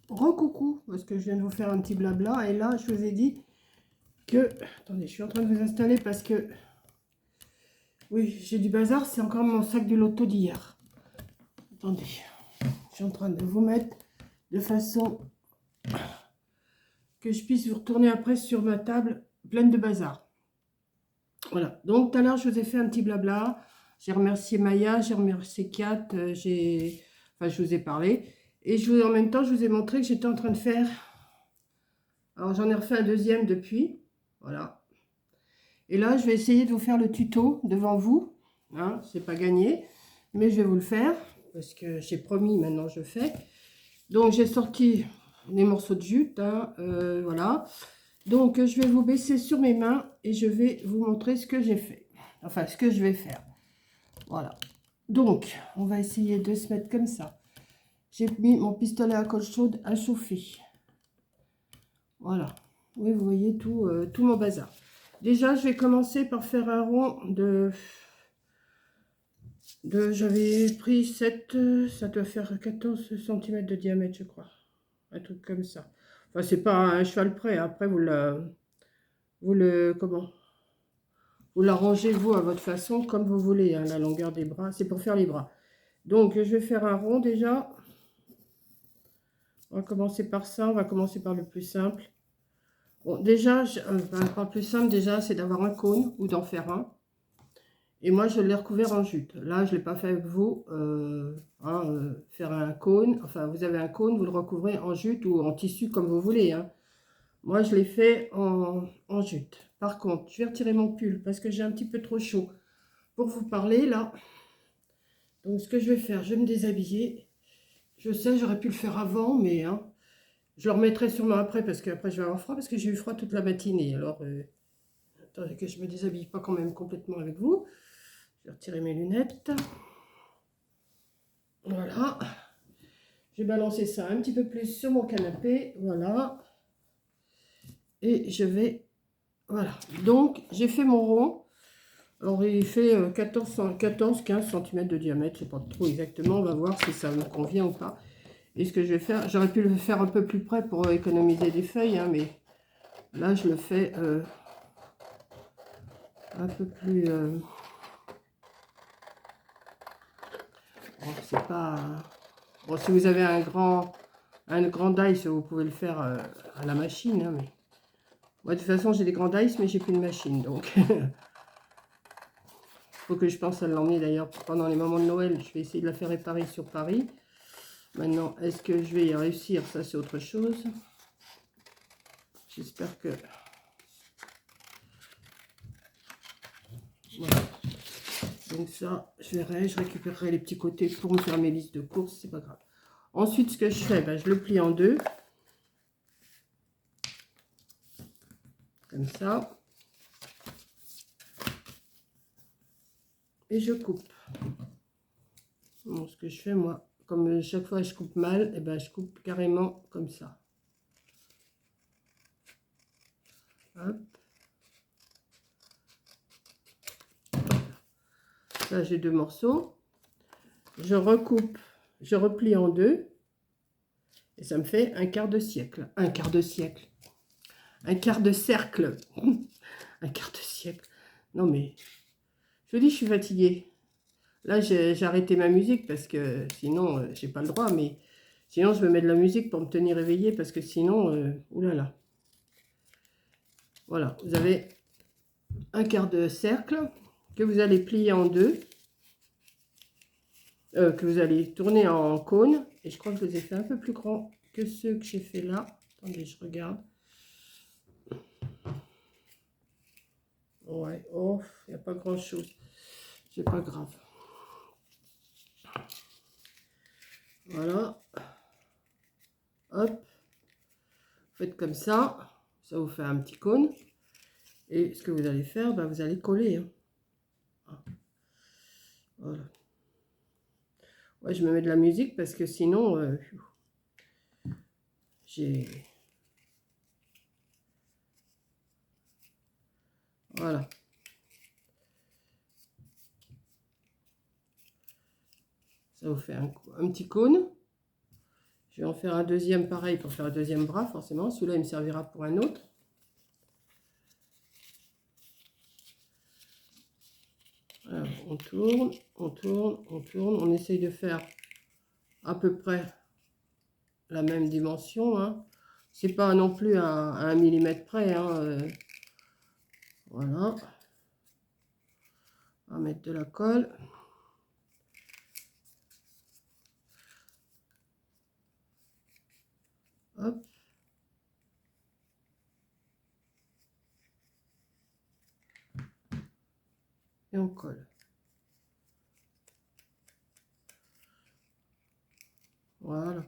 Recoucou, parce que je viens de vous faire un petit blabla. Et là, je vous ai dit que... Attendez, je suis en train de vous installer parce que... Oui, j'ai du bazar. C'est encore mon sac du loto d'hier. Attendez, je suis en train de vous mettre de façon que je puisse vous retourner après sur ma table pleine de bazar. Voilà, donc tout à l'heure, je vous ai fait un petit blabla. J'ai remercié Maya, j'ai remercié Kat, enfin, je vous ai parlé. Et en même temps, je vous ai montré que j'étais en train de faire... Alors, j'en ai refait un deuxième depuis. Voilà. Et là, je vais essayer de vous faire le tuto devant vous. Hein, c'est pas gagné, mais je vais vous le faire parce que j'ai promis, maintenant je fais. Donc, j'ai sorti des morceaux de jute. Hein, voilà. Donc, je vais vous baisser sur mes mains et je vais vous montrer ce que j'ai fait. Enfin, ce que je vais faire. Voilà. Donc, on va essayer de se mettre comme ça. J'ai mis mon pistolet à colle chaude à chauffer. Voilà. Oui, vous voyez tout mon bazar. Déjà, je vais commencer par faire un rond j'avais pris 7, ça doit faire 14 cm de diamètre, je crois. Un truc comme ça. Enfin, c'est pas un cheval près. Après, comment? Vous l'arrangez, vous, à votre façon, comme vous voulez, hein, la longueur des bras. C'est pour faire les bras. Donc, je vais faire un rond déjà. On va commencer par ça. On va commencer par le plus simple. Bon, déjà, par le plus simple, déjà, c'est d'avoir un cône ou d'en faire un. Et moi, je l'ai recouvert en jute. Là, je ne l'ai pas fait avec vous. Faire un cône. Enfin, vous avez un cône, vous le recouvrez en jute ou en tissu comme vous voulez. Hein. Moi, je l'ai fait en jute. Par contre, je vais retirer mon pull parce que j'ai un petit peu trop chaud pour vous parler là. Donc, ce que je vais faire, je vais me déshabiller. Je sais, j'aurais pu le faire avant, mais hein, je le remettrai sûrement après parce qu'après, je vais avoir froid parce que j'ai eu froid toute la matinée. Alors, attendez que je me déshabille pas quand même complètement avec vous. Je vais retirer mes lunettes. Voilà. Je vais balancer ça un petit peu plus sur mon canapé. Voilà. Et je vais... Voilà. Donc, j'ai fait mon rond. Alors, il fait 14-15 cm de diamètre. Je ne sais pas trop exactement. On va voir si ça me convient ou pas. Et ce que je vais faire, j'aurais pu le faire un peu plus près pour économiser des feuilles. Hein, mais là, je le fais un peu plus... Bon, c'est pas... Bon, si vous avez un grand dice, vous pouvez le faire à la machine. Hein, mais... Moi, de toute façon, j'ai des grands dice, mais j'ai plus de machine. Donc, il faut que je pense à l'emmener d'ailleurs pendant les moments de Noël. Je vais essayer de la faire réparer sur Paris. Maintenant, est-ce que je vais y réussir? Ça, c'est autre chose. J'espère que... Voilà. Donc ça, je verrai. Je récupérerai les petits côtés pour me faire mes listes de courses. C'est pas grave. Ensuite, ce que je fais, ben, je le plie en deux. Comme ça. Et je coupe. Bon, ce que je fais, moi, comme chaque fois je coupe mal, et ben, je coupe carrément comme ça. Hop. Là, j'ai deux morceaux. Je recoupe, je replie en deux. Et ça me fait un quart de siècle. Un quart de siècle. Un quart de cercle. Un quart de siècle. Non mais, je vous dis, je suis fatiguée. Là, j'ai arrêté ma musique parce que sinon, j'ai pas le droit. Mais sinon, je me mets de la musique pour me tenir éveillée parce que sinon, oulala. Voilà, vous avez un quart de cercle que vous allez plier en deux. Que vous allez tourner en cône. Et je crois que je les ai fait un peu plus grands que ceux que j'ai fait là. Attendez, je regarde. Ouais, oh, il n'y a pas grand chose. C'est pas grave. Voilà. Hop. Faites comme ça. Ça vous fait un petit cône. Et ce que vous allez faire, ben, vous allez coller. Hein. Voilà. Ouais, je me mets de la musique parce que sinon, j'ai... Voilà. Ça vous fait un petit cône. Je vais en faire un deuxième pareil pour faire un deuxième bras, forcément. Celui-là, il me servira pour un autre. Alors, on tourne, on tourne, on tourne. On essaye de faire à peu près la même dimension. Hein. C'est pas non plus à 1 millimètre près. Hein. Voilà. On va mettre de la colle. Hop. Et on colle. Voilà.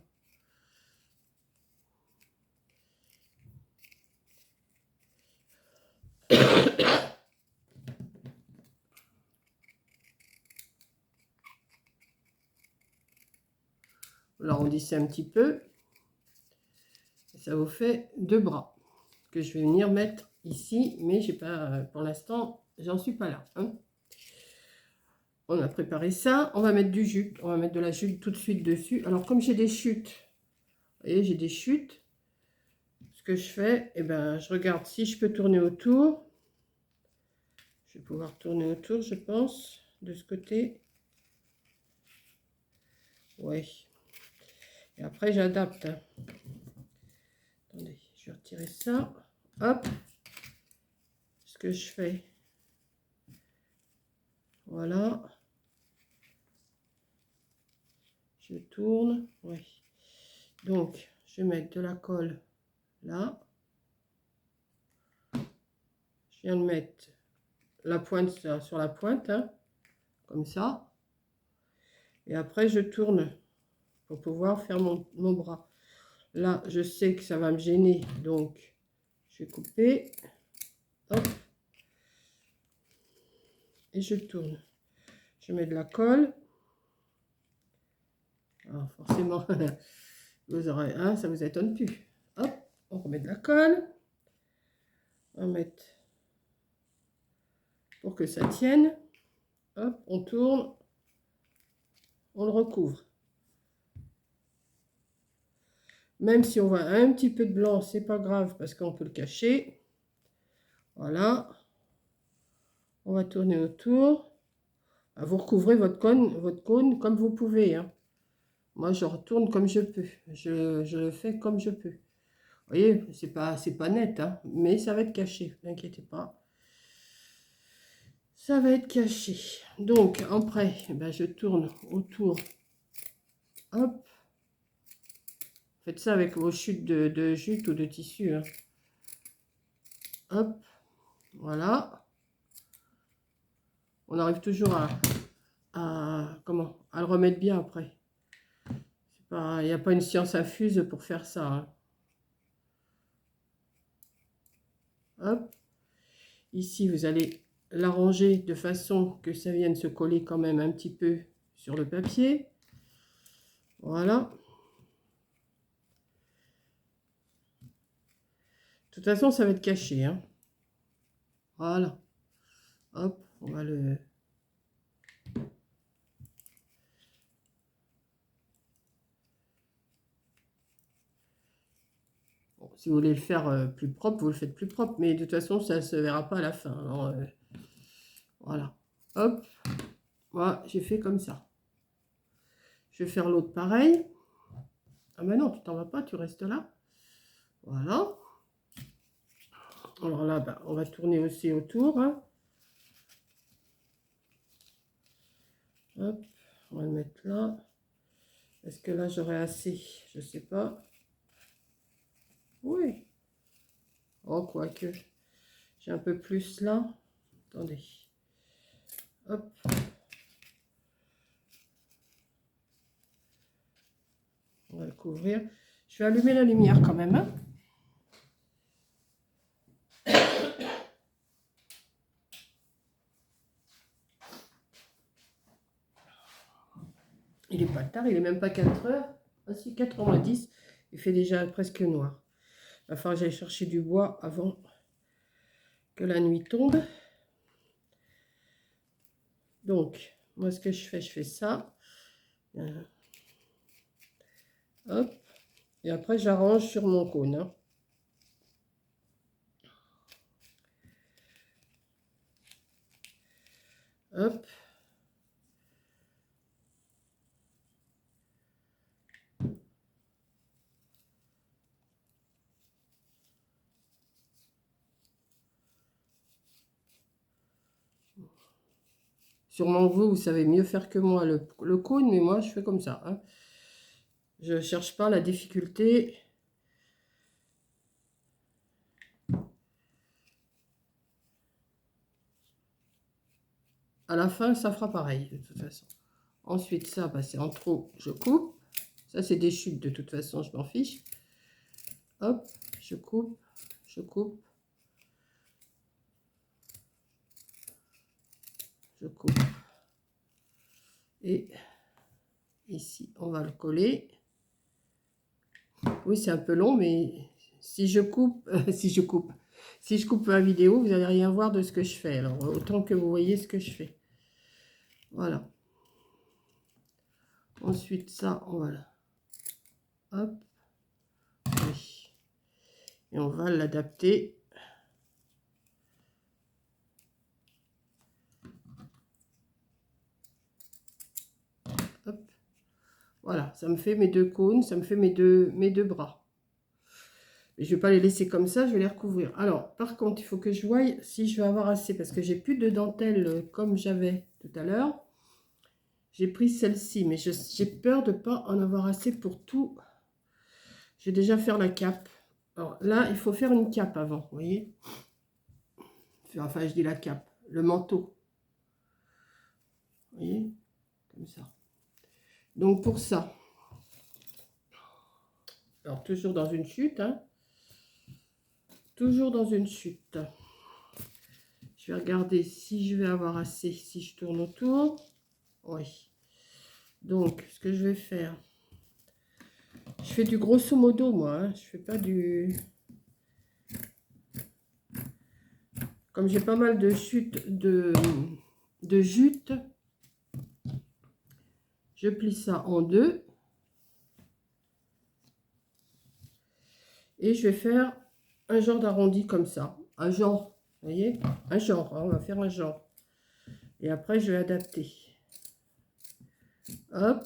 L'arrondissez un petit peu. Ça vous fait 2 bras que je vais venir mettre ici, mais j'ai pas, pour l'instant, j'en suis pas là. Hein. On a préparé ça. On va mettre du jute. On va mettre de la jute tout de suite dessus. Alors, comme j'ai des chutes, vous voyez, j'ai des chutes. Ce que je fais, eh ben, je regarde si je peux tourner autour. Je vais pouvoir tourner autour, je pense, de ce côté. Oui. Et après, j'adapte. Hein. Attendez, je vais retirer ça. Hop. Ce que je fais. Voilà. Je tourne. Oui. Donc, je vais mettre de la colle là. Je viens de mettre la pointe sur la pointe, hein, comme ça. Et après, je tourne pour pouvoir faire mon bras. Là, je sais que ça va me gêner, donc je vais couper. Hop. Et je tourne. Je mets de la colle. Alors, forcément, vous aurez, hein, ça vous étonne plus. Hop, on remet de la colle. On va mettre pour que ça tienne. Hop, on tourne. On le recouvre. Même si on voit un petit peu de blanc, c'est pas grave parce qu'on peut le cacher. Voilà. On va tourner autour. Vous recouvrez votre cône comme vous pouvez. Hein. Moi, je retourne comme je peux. Je le fais comme je peux. Vous voyez, c'est pas net, hein, mais ça va être caché. Ne vous inquiétez pas. Ça va être caché. Donc, après, ben, je tourne autour. Hop. Faites ça avec vos chutes de jute ou de tissu. Hein. Hop. Voilà. On arrive toujours à le remettre bien après. Il n'y a pas une science infuse pour faire ça. Hein. Hop. Ici, vous allez l'arranger de façon que ça vienne se coller quand même un petit peu sur le papier. Voilà. De toute façon, ça va être caché. Hein. Voilà. Hop, on va le... Bon, si vous voulez le faire plus propre, vous le faites plus propre. Mais de toute façon, ça ne se verra pas à la fin. Alors, voilà. Hop. Voilà, j'ai fait comme ça. Je vais faire l'autre pareil. Ah ben non, tu t'en vas pas, tu restes là. Voilà. Alors là, ben, on va tourner aussi autour. Hein. Hop, on va le mettre là. Est-ce que là, j'aurai assez? Je sais pas. Oui. Oh, quoique. J'ai un peu plus là. Attendez. Hop. On va le couvrir. Je vais allumer la lumière quand même. Hein. Il est pas tard, il est même pas 4 heures. Ah si, 4h10. Il fait déjà presque noir. Il va falloir que j'aille chercher du bois avant que la nuit tombe. Donc, moi ce que je fais ça. Hop. Et après, j'arrange sur mon cône. Hein. Hop. Sûrement vous savez mieux faire que moi le cône, mais moi, je fais comme ça. Hein. Je ne cherche pas la difficulté. À la fin, ça fera pareil, de toute façon. Ensuite, ça, bah, c'est en trop, je coupe. Ça, c'est des chutes, de toute façon, je m'en fiche. Hop, je coupe, je coupe. Je coupe. Et ici, on va le coller. Oui, c'est un peu long, mais si je coupe, si je coupe la vidéo, vous n'allez rien voir de ce que je fais. Alors, autant que vous voyez ce que je fais. Voilà. Ensuite, ça, on va là. Hop. Oui. Et on va l'adapter. Hop. Voilà, ça me fait mes deux cônes, ça me fait mes deux bras. Et je ne vais pas les laisser comme ça, je vais les recouvrir. Alors, par contre, il faut que je voie si je vais avoir assez, parce que j'ai plus de dentelle comme j'avais tout à l'heure. J'ai pris celle-ci, mais j'ai peur de ne pas en avoir assez pour tout. Je vais déjà faire la cape. Alors là, il faut faire une cape avant, vous voyez. Enfin, je dis la cape, le manteau. Vous voyez, comme ça. Donc pour ça, alors toujours dans une chute, hein. Toujours dans une chute. Je vais regarder si je vais avoir assez, si je tourne autour. Oui. Donc, ce que je vais faire, je fais du grosso modo, moi. Hein. Je fais pas du... Comme j'ai pas mal de chutes, de jutes, je plie ça en deux. Et je vais faire un genre d'arrondi comme ça. Un genre, vous voyez? Un genre, hein, on va faire un genre. Et après, je vais adapter. Hop.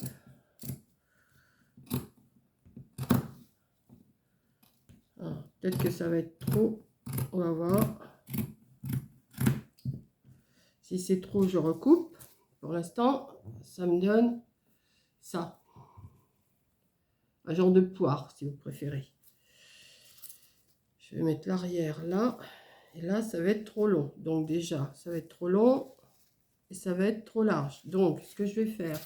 Peut-être que ça va être trop. On va voir. Si c'est trop, je recoupe. Pour l'instant, ça me donne ça. Un genre de poire, si vous préférez. Je vais mettre l'arrière là. Et là, ça va être trop long. Donc déjà, ça va être trop long. Et ça va être trop large. Donc, ce que je vais faire,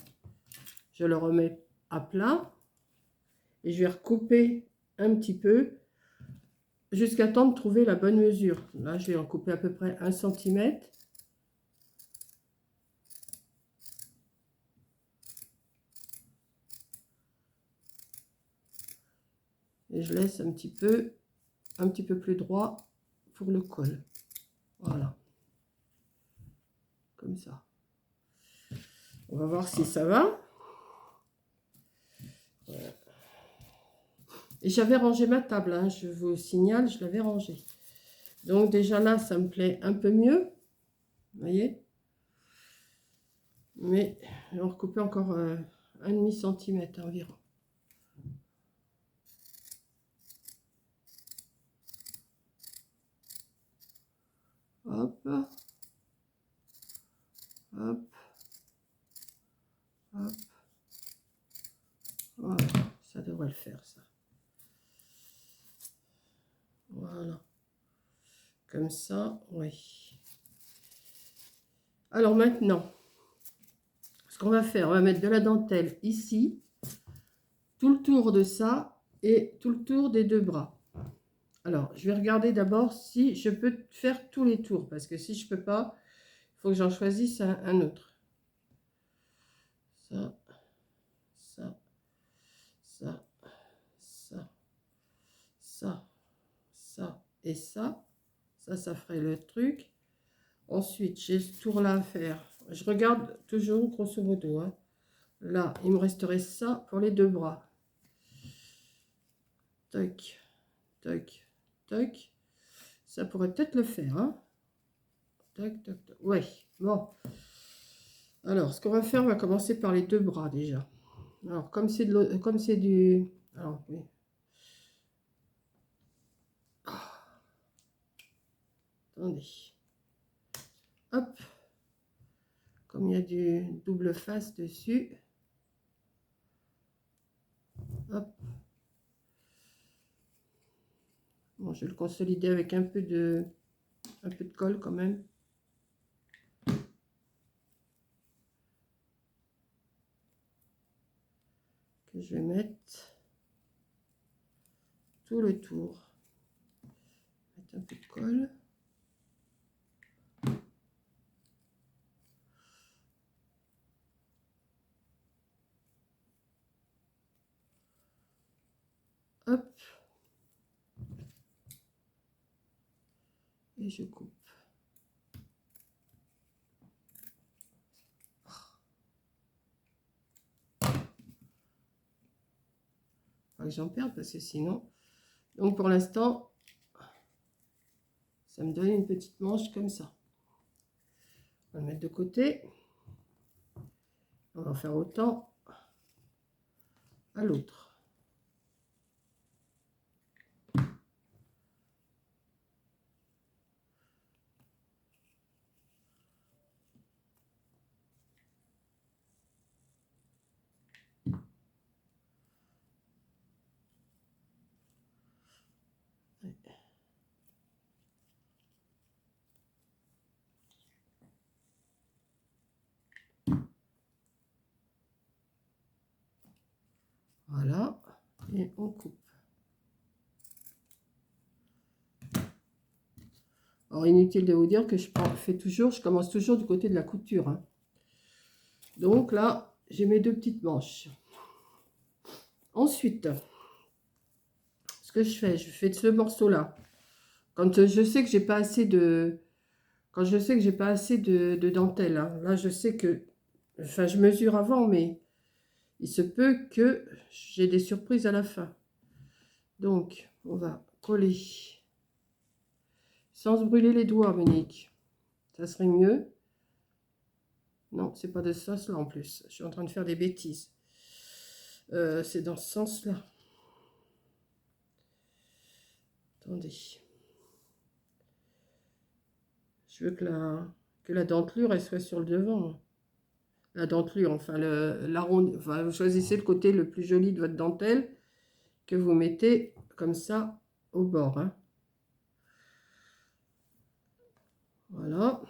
je le remets à plat. Et je vais recouper un petit peu. Jusqu'à temps de trouver la bonne mesure. Là, je vais en couper à peu près 1 cm. Et je laisse un petit peu plus droit pour le col. Voilà. Comme ça. On va voir si ça va. Voilà. Et j'avais rangé ma table, hein, je vous signale, je l'avais rangée. Donc déjà là, ça me plaît un peu mieux. Vous voyez? Mais on va recouper encore 1,5 cm environ. Hop. Hop. Hop. Voilà, ça devrait le faire, ça. Voilà. Comme ça, oui. Alors maintenant, ce qu'on va faire, on va mettre de la dentelle ici, tout le tour de ça et tout le tour des deux bras. Alors, je vais regarder d'abord si je peux faire tous les tours, parce que si je peux pas, il faut que j'en choisisse un autre. Ça, ça, ça, ça, ça, ça et ça. Ça ferait le truc. Ensuite, j'ai ce tour-là à faire. Je regarde toujours grosso modo. Hein. Là, il me resterait ça pour les deux bras. Tac, tac, tac. Ça pourrait peut-être le faire, hein. Tac, tac, tac. Ouais, bon. Alors, ce qu'on va faire, on va commencer par les deux bras déjà. Alors, comme c'est du... Alors, oui. Attendez. Hop. Comme il y a du double face dessus. Hop. Bon, je vais le consolider avec un peu de colle quand même. Que je vais mettre tout le tour. Mettre un peu de colle. Hop. Et je coupe. Pas que j'en perde parce que sinon... Donc pour l'instant, ça me donne une petite manche comme ça. On va le mettre de côté. On va en faire autant à l'autre. Voilà, et on coupe. Alors, inutile de vous dire que je commence toujours du côté de la couture, hein. Donc là, j'ai mes deux petites manches. Ensuite, ce que je fais de ce morceau-là. Quand je sais que j'ai pas assez de... Quand je sais que j'ai pas assez de dentelle, hein, là, je sais que... Enfin, je mesure avant, mais il se peut que j'ai des surprises à la fin. Donc, on va coller. Sans se brûler les doigts, Monique. Ça serait mieux. Non, c'est pas de ce sens-là en plus. Je suis en train de faire des bêtises. C'est dans ce sens-là. Attendez. Je veux que la dentelure, elle soit sur le devant. La dentelure, enfin, enfin, vous choisissez le côté le plus joli de votre dentelle que vous mettez comme ça au bord, hein. Voilà.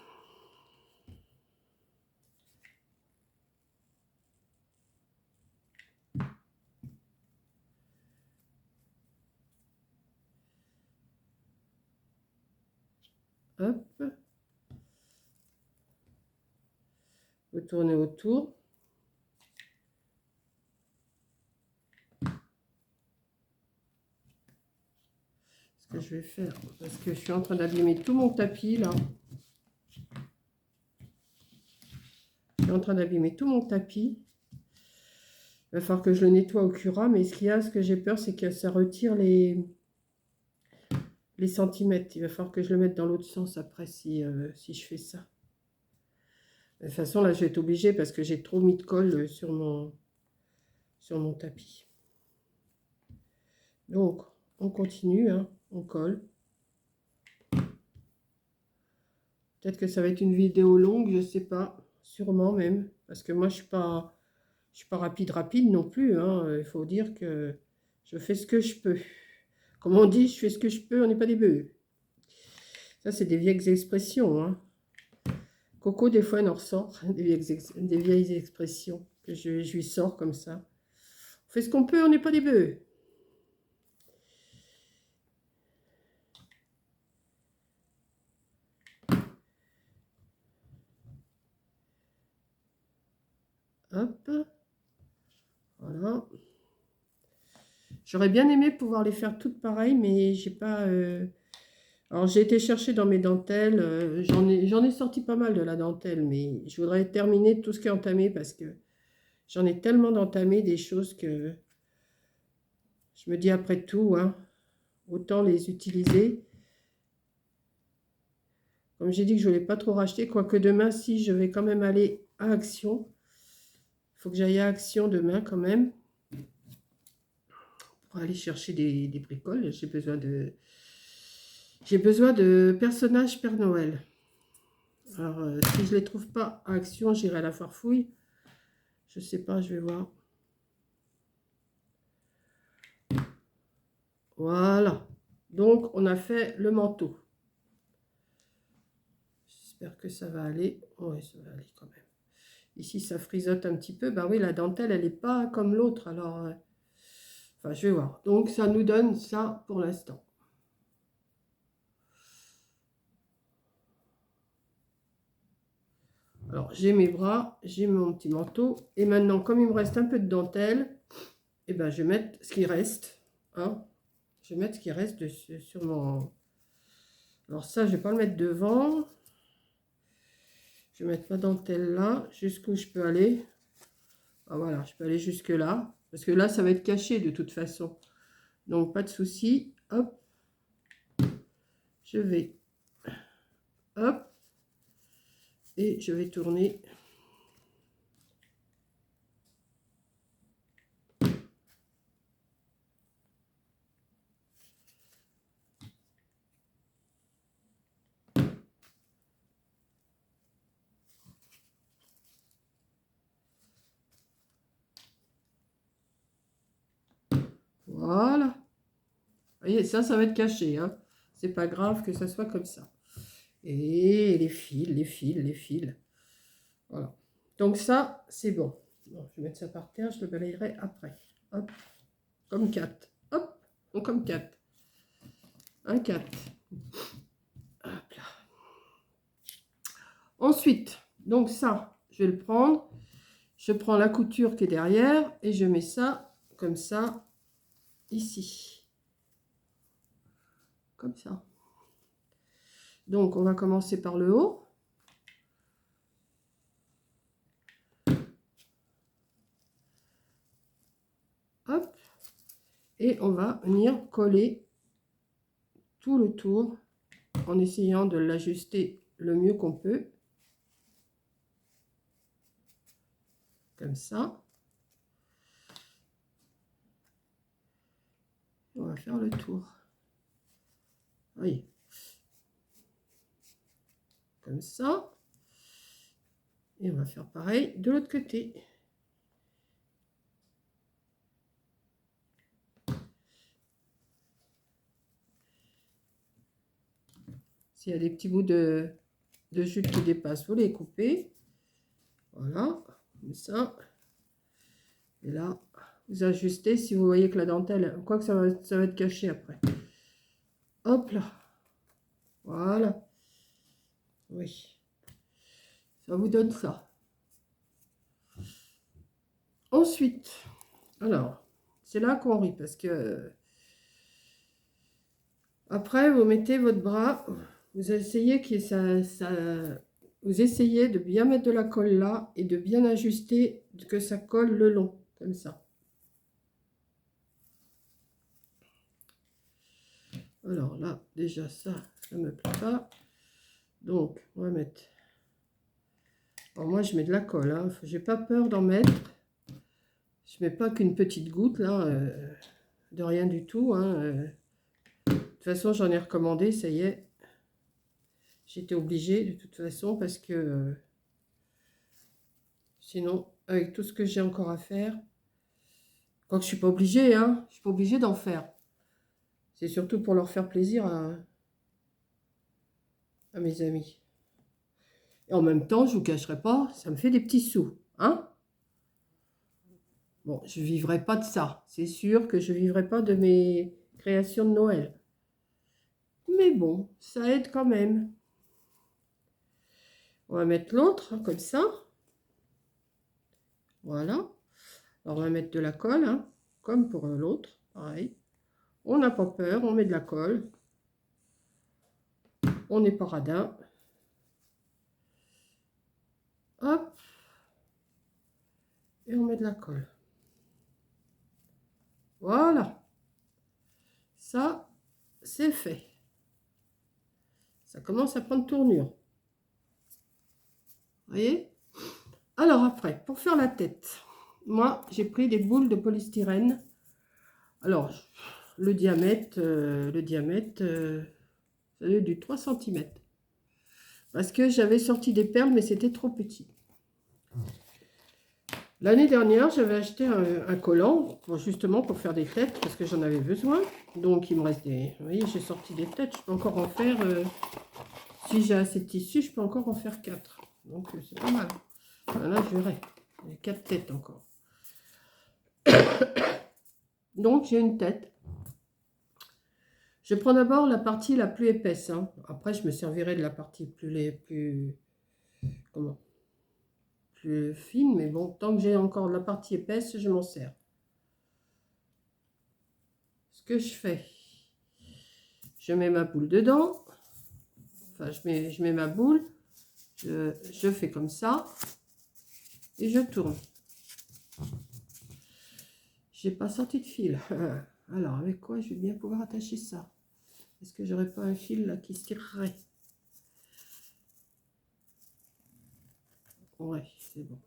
Hop. Vous tournez autour. Ce que je vais faire, parce que je suis en train d'abîmer tout mon tapis là. Je suis en train d'abîmer tout mon tapis. Il va falloir que je le nettoie au Cura, mais ce que j'ai peur, c'est que ça retire les centimètres. Il va falloir que je le mette dans l'autre sens après si je fais ça. De toute façon, là, je vais être obligée parce que j'ai trop mis de colle sur mon tapis. Donc, on continue, hein, on colle. Peut-être que ça va être une vidéo longue, je sais pas, sûrement même, parce que moi, je suis pas rapide non plus, hein. Il faut dire que je fais ce que je peux. Comme on dit, je fais ce que je peux, on n'est pas des bœufs. Ça, c'est des vieilles expressions, hein. Coco, des fois, elle en ressort des vieilles expressions que je lui sors comme ça. On fait ce qu'on peut, on n'est pas des bœufs. Hop. Voilà. J'aurais bien aimé pouvoir les faire toutes pareilles, mais j'ai pas... Alors, j'ai été chercher dans mes dentelles. J'en ai sorti pas mal de la dentelle, mais je voudrais terminer tout ce qui est entamé parce que j'en ai tellement d'entamé des choses que Je me dis après tout, hein, autant les utiliser. Comme j'ai dit que je ne voulais pas trop racheter, quoique demain, si je vais quand même aller à Action. Il faut que j'aille à Action demain quand même. Pour aller chercher des bricoles. J'ai besoin de personnages Père Noël. Alors, si je ne les trouve pas à Action, j'irai à la Farfouille. Je sais pas, je vais voir. Voilà. Donc, on a fait le manteau. J'espère que ça va aller. Oui, ça va aller quand même. Ici, ça frisote un petit peu. Ben oui, la dentelle, elle n'est pas comme l'autre. Alors, enfin, je vais voir. Donc, ça nous donne ça pour l'instant. Alors, j'ai mes bras, j'ai mon petit manteau. Et maintenant, comme il me reste un peu de dentelle, eh ben, je vais mettre ce qui reste. Hein. Je vais mettre ce qui reste sur mon... Alors ça, je ne vais pas le mettre devant. Je vais mettre ma dentelle là, jusqu'où je peux aller. Ah, voilà, je peux aller jusque là. Parce que là, ça va être caché de toute façon. Donc, pas de souci. Hop. Je vais... Hop. Et je vais tourner... Voilà. Vous voyez, ça va être caché. Hein. C'est pas grave que ça soit comme ça. Et les fils, les fils, les fils. Voilà. Donc ça, c'est bon. Bon. Je vais mettre ça par terre, je le balayerai après. Hop. Comme 4. Hop. Donc comme 4. Un 4. Hop là. Ensuite, donc ça, je vais le prendre. Je prends la couture qui est derrière et je mets ça comme ça ici. Comme ça. Donc, on va commencer par le haut. Hop. Et on va venir coller tout le tour en essayant de l'ajuster le mieux qu'on peut. Comme ça. On va faire le tour. Oui. Comme ça. Et on va faire pareil de l'autre côté. S'il y a des petits bouts de jute qui dépassent, vous les coupez. Voilà, comme ça. Et là, vous ajustez si vous voyez que la dentelle, quoi que ça va être caché après. Hop là. Voilà. Oui. Ça vous donne ça. Ensuite, alors, c'est là qu'on rit parce que après, vous mettez votre bras, vous essayez vous essayez de bien mettre de la colle là et de bien ajuster que ça colle le long, comme ça. Alors là, déjà ça ne me plaît pas. Donc, on va mettre... Alors moi, je mets de la colle. Hein. J'ai pas peur d'en mettre. Je mets pas qu'une petite goutte, là. De rien du tout. Hein. De toute façon, j'en ai recommandé, ça y est. J'étais obligée, de toute façon, parce que... sinon, avec tout ce que j'ai encore à faire... Quoique je suis pas obligée, hein. Je suis pas obligée d'en faire. C'est surtout pour leur faire plaisir à mes amis. Et en même temps, je vous cacherai pas, ça me fait des petits sous. Hein? Bon, je ne vivrai pas de ça. C'est sûr que je ne vivrai pas de mes créations de Noël. Mais bon, ça aide quand même. On va mettre l'autre, hein, comme ça. Voilà. Alors, on va mettre de la colle, hein, comme pour l'autre. Pareil. On n'a pas peur, on met de la colle. On n'est pas radin. Hop. Et on met de la colle. Voilà. c'est fait. Ça commence à prendre tournure. Vous voyez? Alors après, pour faire la tête, moi, j'ai pris des boules de polystyrène. Alors, le diamètre, ça doit être du 3 cm. Parce que j'avais sorti des perles, mais c'était trop petit. L'année dernière, j'avais acheté un collant, justement pour faire des têtes, parce que j'en avais besoin. Donc, il me reste des... Vous voyez, j'ai sorti des têtes. Je peux encore en faire... si j'ai assez de tissu, je peux encore en faire 4. Donc, c'est pas mal. Là, je verrai. J'ai 4 têtes encore. Donc, j'ai une tête. Je prends d'abord la partie la plus épaisse. Hein. Après, je me servirai de la partie plus fine. Mais bon, tant que j'ai encore de la partie épaisse, je m'en sers. Ce que je fais, je mets ma boule dedans. Enfin, je mets ma boule. Je fais comme ça. Et je tourne. J'ai pas sorti de fil. Alors, avec quoi je vais bien pouvoir attacher ça? Est-ce que j'aurais pas un fil là qui se tirerait? Ouais, c'est bon.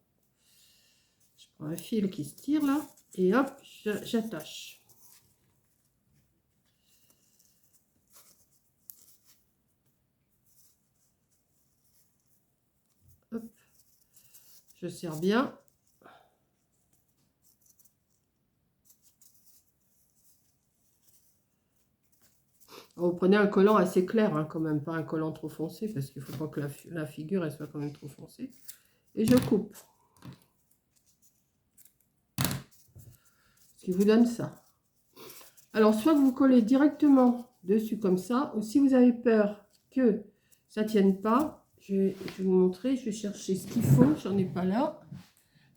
Je prends un fil qui se tire là. Et hop, j'attache. Hop. Je serre bien. Vous prenez un collant assez clair, hein, quand même, pas un collant trop foncé, parce qu'il ne faut pas que la figure elle soit quand même trop foncée. Et je coupe. Ce qui vous donne ça. Alors, soit vous collez directement dessus comme ça, ou si vous avez peur que ça ne tienne pas, je vais vous montrer, je vais chercher ce qu'il faut, j'en ai pas là.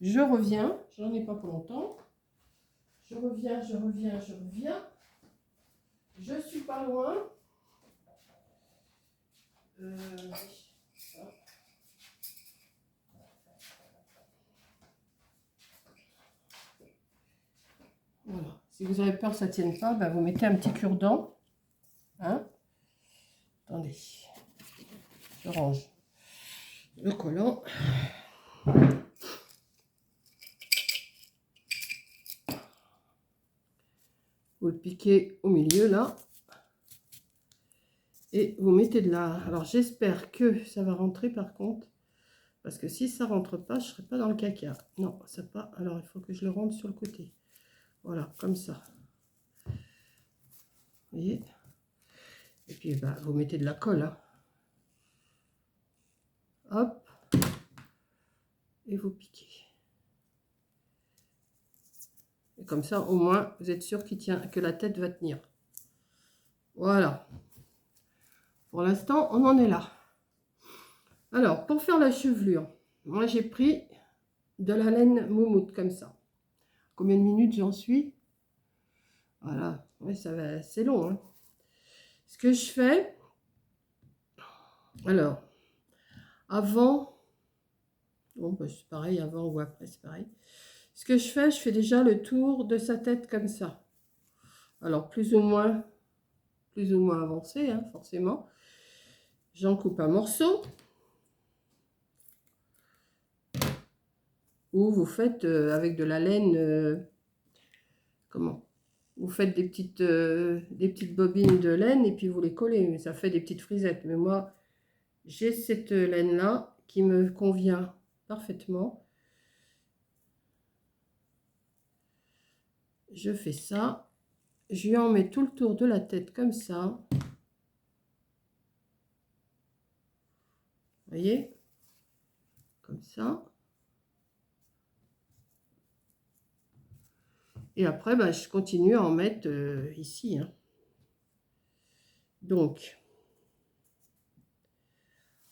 Je reviens, j'en ai pas pour longtemps. Je reviens. Je suis pas loin. Voilà. Si vous avez peur que ça ne tienne pas, ben vous mettez un petit cure-dent. Hein? Attendez. Je range le collant. Vous le piquez au milieu là. Et vous mettez de la... Alors j'espère que ça va rentrer par contre. Parce que si ça rentre pas, je ne serai pas dans le caca. Non, ça pas. Alors il faut que je le rentre sur le côté. Voilà, comme ça. Vous voyez? Et puis bah, vous mettez de la colle. Hein. Hop. Et vous piquez. Et comme ça, au moins, vous êtes sûr qu'il tient, que la tête va tenir. Voilà. Pour l'instant, on en est là. Alors, pour faire la chevelure, moi j'ai pris de la laine moumoute comme ça. Combien de minutes j'en suis? Voilà. Oui, ça va, c'est long. Hein. Ce que je fais, alors, avant, bon, bah, c'est pareil, avant ou après, c'est pareil. Ce que je fais déjà le tour de sa tête comme ça. Alors, plus ou moins avancé, hein, forcément. J'en coupe un morceau. Ou vous faites avec de la laine, comment? Vous faites des petites bobines de laine et puis vous les collez. Mais ça fait des petites frisettes. Mais moi, j'ai cette laine-là qui me convient parfaitement. Je fais ça. Je lui en mets tout le tour de la tête comme ça. Vous voyez? Comme ça. Et après, bah, je continue à en mettre ici. Hein. Donc,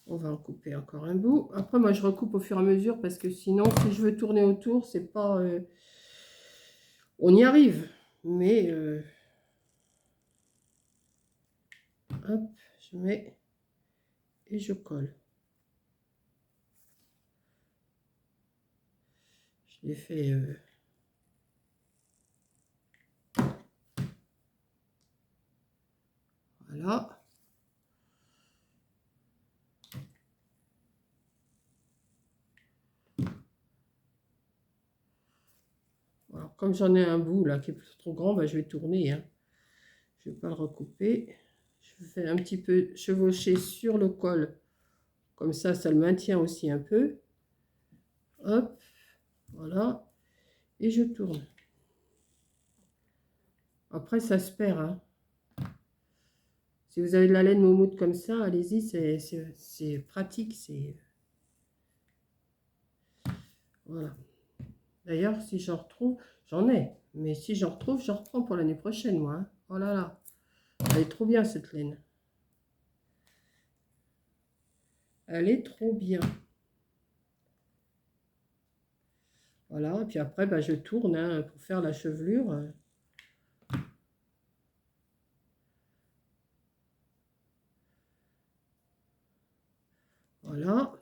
on va en couper encore un bout. Après, moi, je recoupe au fur et à mesure parce que sinon, si je veux tourner autour, c'est pas... on y arrive. Mais, hop, je mets et je colle. Je l'ai fait... comme j'en ai un bout là qui est trop grand, bah, je vais tourner. Hein. Je ne vais pas le recouper. Je fais un petit peu chevaucher sur le col. Comme ça le maintient aussi un peu. Hop, voilà. Et je tourne. Après, ça se perd. Hein. Si vous avez de la laine moumoute comme ça, allez-y, c'est pratique. Voilà. D'ailleurs, si j'en retrouve, j'en ai. Mais si j'en retrouve, j'en reprends pour l'année prochaine, moi. Hein. Oh là là. Elle est trop bien, cette laine. Elle est trop bien. Voilà. Et puis après, bah, je tourne hein, pour faire la chevelure. Voilà.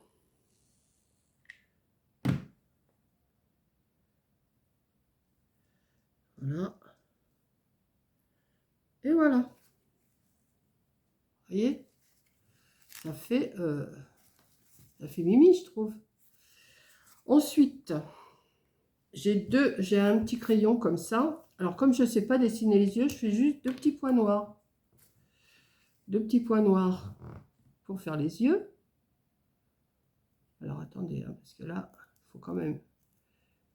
Voilà. Et voilà. Vous voyez, ça fait mimi, je trouve. Ensuite, j'ai un petit crayon comme ça. Alors, comme je ne sais pas dessiner les yeux, je fais juste 2 petits points noirs. 2 petits points noirs pour faire les yeux. Alors, attendez, hein, parce que là, il faut quand même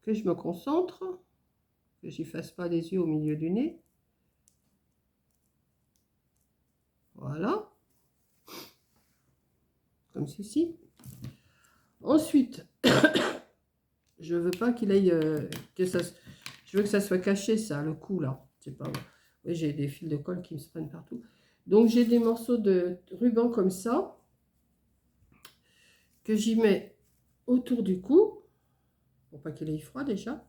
que je me concentre, que j'y fasse pas des yeux au milieu du nez. Voilà. Comme ceci. Ensuite, je veux pas qu'il aille... je veux que ça soit caché, ça, le cou, là. C'est pas... Oui, j'ai des fils de colle qui me se prennent partout. Donc, j'ai des morceaux de ruban comme ça, que j'y mets autour du cou, pour pas qu'il ait froid déjà.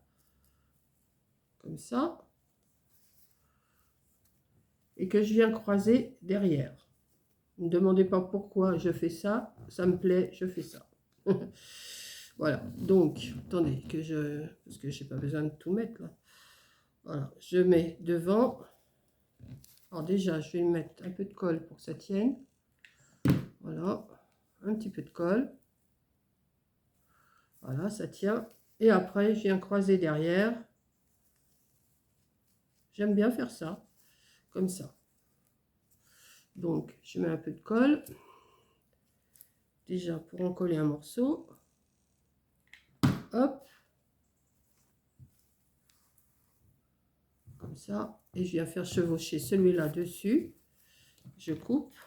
Comme ça. Et que je viens croiser derrière. Ne me demandez pas pourquoi je fais ça. Ça me plaît, je fais ça. Voilà. Donc, attendez, parce que j'ai pas besoin de tout mettre là. Voilà. Je mets devant. Alors déjà, je vais mettre un peu de colle pour que ça tienne. Voilà. Un petit peu de colle. Voilà, ça tient. Et après, je viens croiser derrière. J'aime bien faire ça. Comme ça. Donc, je mets un peu de colle. Déjà, pour en coller un morceau. Hop. Comme ça. Et je viens faire chevaucher celui-là dessus. Je coupe.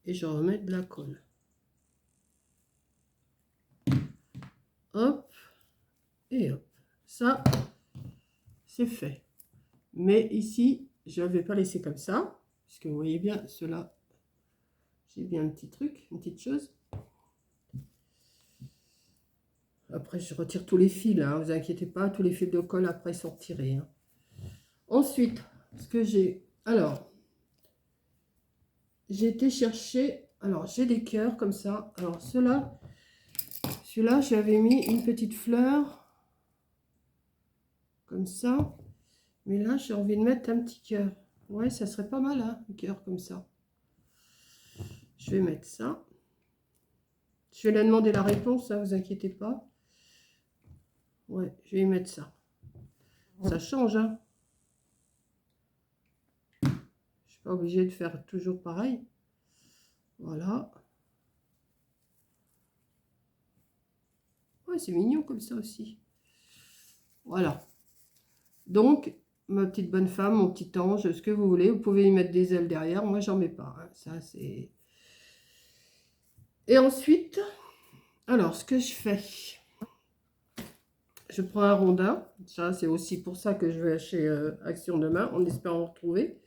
Et je remets de la colle. Hop. Et hop. Ça, c'est fait. Mais ici, je ne vais pas laisser comme ça. Parce que vous voyez bien, cela, j'ai bien un petit truc, une petite chose. Après, je retire tous les fils, hein, vous inquiétez pas, tous les fils de colle après sont retirés. Hein. Ensuite, ce que j'ai... Alors, j'ai été chercher... Alors, j'ai des cœurs comme ça. Alors, celui-là, j'avais mis une petite fleur. Comme ça. Mais là, j'ai envie de mettre un petit cœur. Ouais, ça serait pas mal, hein, un cœur comme ça. Je vais mettre ça. Je vais lui demander la réponse, hein, vous inquiétez pas. Ouais, je vais y mettre ça. Ça change, hein. Je suis pas obligée de faire toujours pareil. Voilà. Ouais, c'est mignon comme ça aussi. Voilà. Donc, ma petite bonne femme, mon petit ange, ce que vous voulez. Vous pouvez y mettre des ailes derrière. Moi, j'en mets pas. Hein. Ça, c'est... Et ensuite, alors, ce que je fais... Je prends un rondin. Ça, c'est aussi pour ça que je vais chez Action Demain, en espérant retrouver.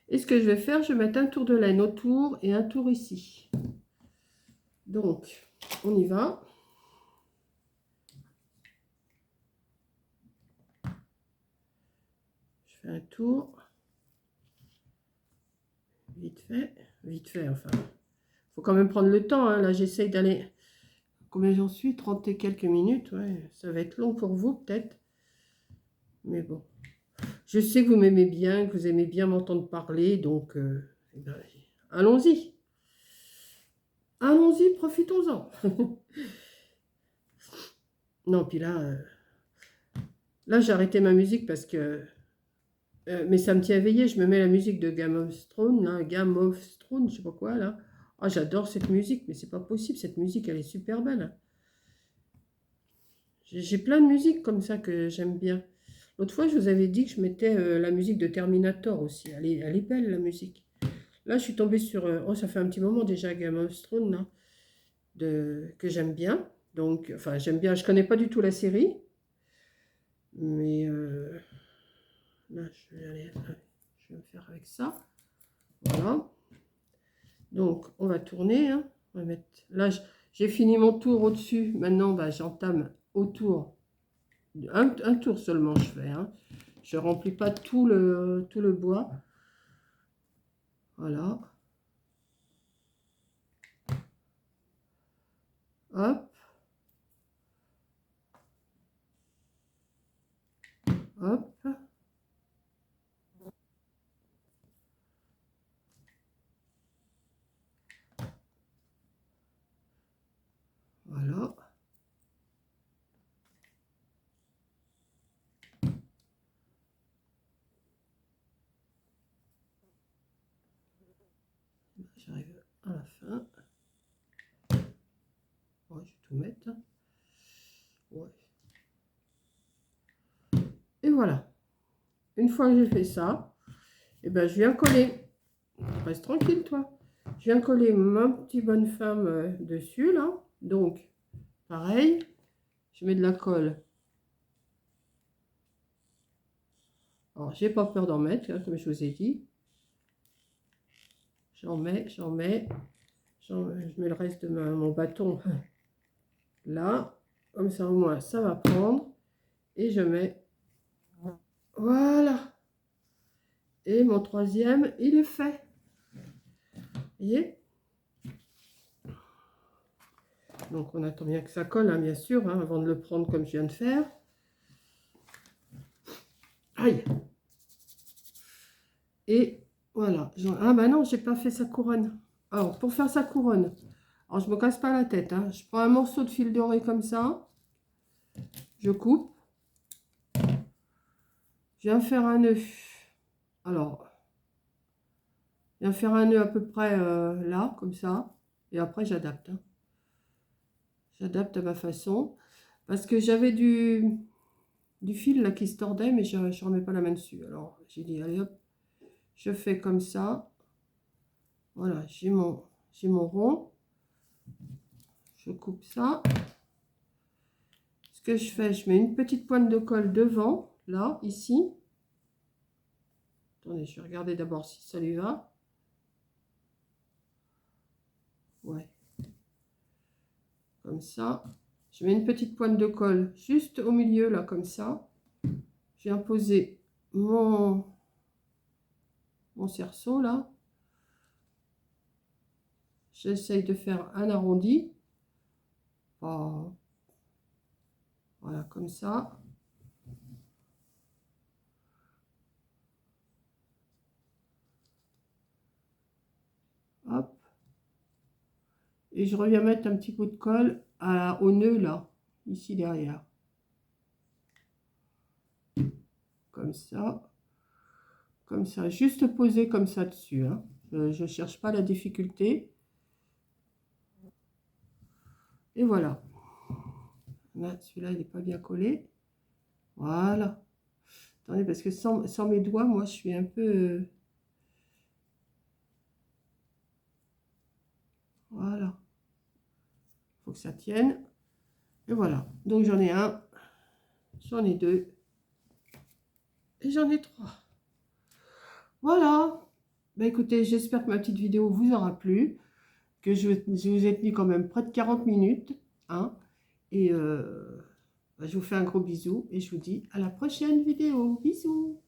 Et ce que je vais faire, je vais mettre un tour de laine autour et un tour ici. Donc, on y va. Je fais un tour. Vite fait, enfin. Faut quand même prendre le temps, hein. Là, j'essaye d'aller... Combien j'en suis? 30 et quelques minutes, ouais. Ça va être long pour vous, peut-être. Mais bon. Je sais que vous m'aimez bien, que vous aimez bien m'entendre parler, donc... eh ben, allons-y. allons-y, profitons-en. Non, puis là j'ai arrêté ma musique parce que... mais ça me tient éveillé, je me mets la musique de Game of Thrones, là, Game of Thrones, je sais pas quoi, là. Ah, j'adore cette musique, mais c'est pas possible, cette musique, elle est super belle. J'ai plein de musiques comme ça que j'aime bien. L'autre fois, je vous avais dit que je mettais la musique de Terminator aussi. Elle est belle, la musique. Là, je suis tombée sur... oh, ça fait un petit moment déjà, Game of Thrones, là, que j'aime bien. Donc, enfin, j'aime bien. Je connais pas du tout la série. Mais là, je vais me faire avec ça. Voilà. Donc, on va tourner. Hein. On va mettre... Là, j'ai fini mon tour au-dessus. Maintenant, bah, j'entame autour. Un tour seulement, je fais. Hein. Je ne remplis pas tout le bois. Voilà. Hop. Hop. Voilà. J'arrive à la fin. Ouais, je vais tout mettre. Ouais. Et voilà. Une fois que j'ai fait ça, et ben, je viens coller. Reste tranquille, toi. Je viens coller ma petite bonne femme dessus, là. Donc, pareil, je mets de la colle. Alors, j'ai pas peur d'en mettre, hein, comme je vous ai dit. J'en mets. Je mets le reste de mon bâton là. Comme ça, au moins, ça va prendre. Et je mets... Voilà. Et mon troisième, il est fait. Vous voyez? Donc, on attend bien que ça colle, hein, bien sûr, hein, avant de le prendre comme je viens de faire. Aïe. Et voilà. Ah bah non, j'ai pas fait sa couronne. Alors, pour faire sa couronne, alors je me casse pas la tête. Hein, je prends un morceau de fil doré comme ça. Je coupe. Je viens faire un nœud. Alors, je viens faire un nœud à peu près là, comme ça. Et après, j'adapte. Hein. J'adapte à ma façon. Parce que j'avais du fil là qui se tordait, mais je ne remets pas la main dessus. Alors, j'ai dit, allez hop, je fais comme ça. Voilà, j'ai mon rond. Je coupe ça. Ce que je fais, je mets une petite pointe de colle devant, là, ici. Attendez, je vais regarder d'abord si ça lui va. Ouais. Comme ça. Je mets une petite pointe de colle juste au milieu, là, comme ça. Je viens poser mon cerceau, là. J'essaye de faire un arrondi. Oh. Voilà, comme ça. Hop. Et je reviens mettre un petit coup de colle au nœud, là, ici derrière. Comme ça. Comme ça. Juste poser comme ça dessus. Hein. Je ne cherche pas la difficulté. Et voilà. Là, celui-là, il n'est pas bien collé. Voilà. Attendez, parce que sans mes doigts, moi, je suis un peu... Voilà. Il faut que ça tienne. Et voilà. Donc, j'en ai un. J'en ai deux. Et j'en ai trois. Voilà. Bah, écoutez, j'espère que ma petite vidéo vous aura plu. Que je vous ai tenu quand même près de 40 minutes. Hein. Et bah, je vous fais un gros bisou. Et je vous dis à la prochaine vidéo. Bisous.